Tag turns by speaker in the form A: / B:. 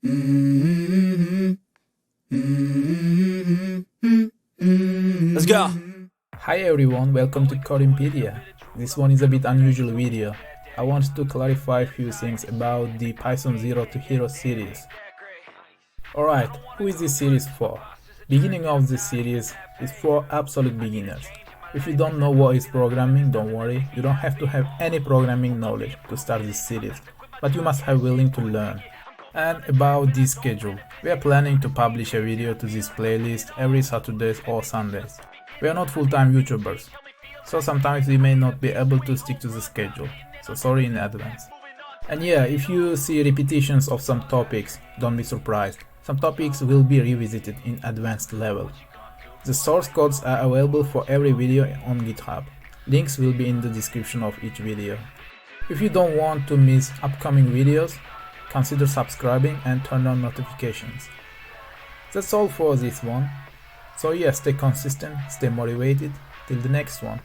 A: Let's go!
B: Hi everyone, welcome to Codepedia. This one is a bit unusual video. I want to clarify a few things about the Python 0 to Hero series. Alright, who is this series for? Beginning of this series is for absolute beginners. If you don't know what is programming, don't worry, you don't have to have any programming knowledge to start this series, but you must have willing to learn. And about this schedule, we are planning to publish a video to this playlist every Saturdays or Sundays. We are not full-time YouTubers, so sometimes we may not be able to stick to the schedule, so sorry in advance. And yeah, if you see repetitions of some topics, don't be surprised. Some topics will be revisited in advanced level. The source codes are available for every video on GitHub. Links will be in the description of each video. If you don't want to miss upcoming videos, consider subscribing and turn on notifications. That's all for this one. So yeah, stay consistent, stay motivated, till the next one.